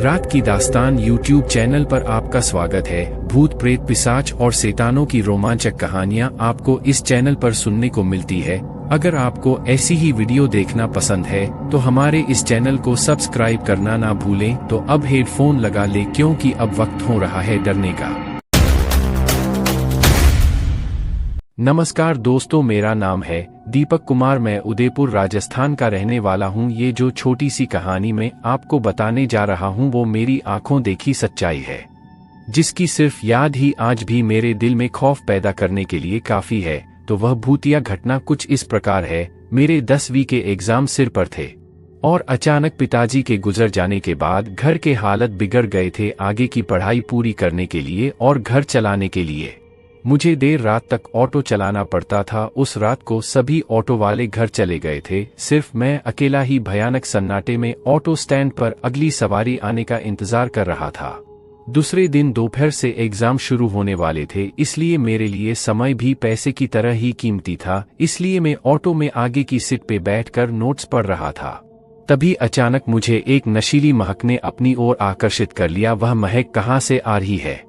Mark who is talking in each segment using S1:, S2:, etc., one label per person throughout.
S1: रात की दास्तान यूट्यूब चैनल पर आपका स्वागत है। भूत प्रेत पिशाच और शैतानों की रोमांचक कहानियां आपको इस चैनल पर सुनने को मिलती है। अगर आपको ऐसी ही वीडियो देखना पसंद है तो हमारे इस चैनल को सब्सक्राइब करना ना भूलें। तो अब हेडफोन लगा ले क्योंकि अब वक्त हो रहा है डरने का। नमस्कार दोस्तों, मेरा नाम है दीपक कुमार। मैं उदयपुर राजस्थान का रहने वाला हूँ। ये जो छोटी सी कहानी मैं आपको बताने जा रहा हूँ वो मेरी आंखों देखी सच्चाई है, जिसकी सिर्फ याद ही आज भी मेरे दिल में खौफ पैदा करने के लिए काफी है। तो वह भूतिया घटना कुछ इस प्रकार है। मेरे 10वीं के एग्जाम सिर पर थे और अचानक पिताजी के गुजर जाने के बाद घर के हालत बिगड़ गए थे। आगे की पढ़ाई पूरी करने के लिए और घर चलाने के लिए मुझे देर रात तक ऑटो चलाना पड़ता था। उस रात को सभी ऑटो वाले घर चले गए थे, सिर्फ मैं अकेला ही भयानक सन्नाटे में ऑटो स्टैंड पर अगली सवारी आने का इंतजार कर रहा था। दूसरे दिन दोपहर से एग्जाम शुरू होने वाले थे, इसलिए मेरे लिए समय भी पैसे की तरह ही कीमती था। इसलिए मैं ऑटो में आगे की सीट पे बैठकर नोट्स पढ़ रहा था। तभी अचानक मुझे एक नशीली महक ने अपनी ओर आकर्षित कर लिया। वह महक कहाँ से आ रही है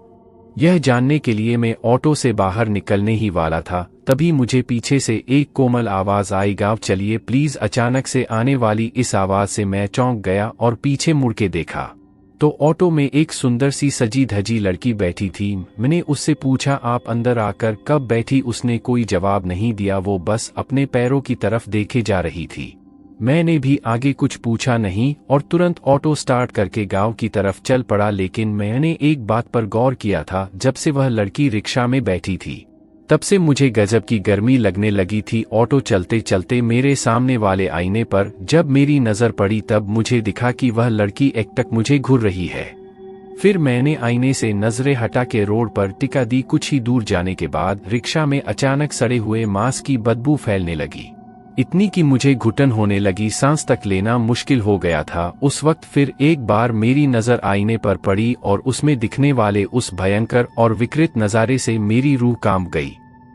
S1: यह जानने के लिए मैं ऑटो से बाहर निकलने ही वाला था, तभी मुझे पीछे से एक कोमल आवाज आई, गाँव चलिए प्लीज। अचानक से आने वाली इस आवाज से मैं चौंक गया और पीछे मुड़ के देखा तो ऑटो में एक सुंदर सी सजी धजी लड़की बैठी थी। मैंने उससे पूछा, आप अंदर आकर कब बैठी? उसने कोई जवाब नहीं दिया, वो बस अपने पैरों की तरफ देखे जा रही थी। मैंने भी आगे कुछ पूछा नहीं और तुरंत ऑटो स्टार्ट करके गांव की तरफ चल पड़ा। लेकिन मैंने एक बात पर गौर किया था, जब से वह लड़की रिक्शा में बैठी थी तब से मुझे गजब की गर्मी लगने लगी थी। ऑटो चलते चलते मेरे सामने वाले आईने पर जब मेरी नजर पड़ी तब मुझे दिखा कि वह लड़की एकटक मुझे घूर रही है। फिर मैंने आईने से नजरें हटा के रोड पर टिका दी। कुछ ही दूर जाने के बाद रिक्शा में अचानक सड़े हुए मांस की बदबू फैलने लगी, इतनी कि मुझे घुटन होने लगी, सांस तक लेना मुश्किल हो गया था। उस वक्त फिर एक बार मेरी नजर आईने पर पड़ी और उसमें दिखने वाले उस भयंकर और विकृत नजारे से मेरी रूह कांप गई,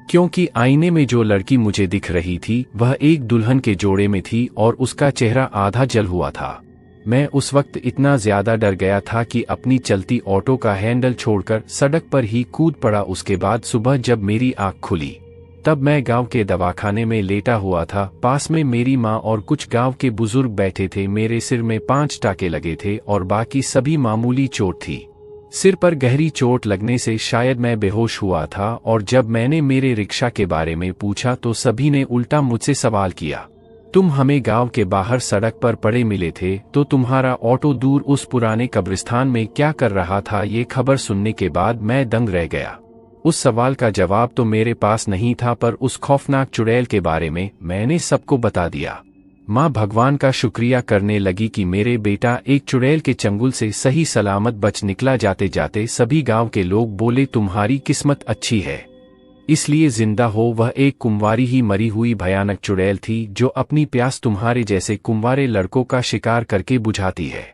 S1: क्योंकि आईने में जो लड़की मुझे दिख रही थी वह एक दुल्हन के जोड़े में थी और उसका चेहरा आधा जल हुआ था। मैं उस वक्त इतना ज्यादा डर गया था कि अपनी चलती ऑटो का हैंडल छोड़कर सड़क पर ही कूद पड़ा। उसके बाद सुबह जब मेरी आंख खुली तब मैं गांव के दवाखाने में लेटा हुआ था। पास में मेरी माँ और कुछ गांव के बुजुर्ग बैठे थे। मेरे सिर में 5 टाके लगे थे और बाकी सभी मामूली चोट थी। सिर पर गहरी चोट लगने से शायद मैं बेहोश हुआ था और जब मैंने मेरे रिक्शा के बारे में पूछा तो सभी ने उल्टा मुझसे सवाल किया, तुम हमें गांव के बाहर सड़क पर पड़े मिले थे, तो तुम्हारा ऑटो दूर उस पुराने कब्रिस्तान में क्या कर रहा था? ये खबर सुनने के बाद मैं दंग रह गया। उस सवाल का जवाब तो मेरे पास नहीं था, पर उस खौफनाक चुड़ैल के बारे में मैंने सबको बता दिया। माँ भगवान का शुक्रिया करने लगी कि मेरे बेटा एक चुड़ैल के चंगुल से सही सलामत बच निकला। जाते जाते सभी गांव के लोग बोले, तुम्हारी किस्मत अच्छी है, इसलिए जिंदा हो। वह एक कुंवारी ही मरी हुई भयानक चुड़ैल थी जो अपनी प्यास तुम्हारे जैसे कुंवारे लड़कों का शिकार करके बुझाती है।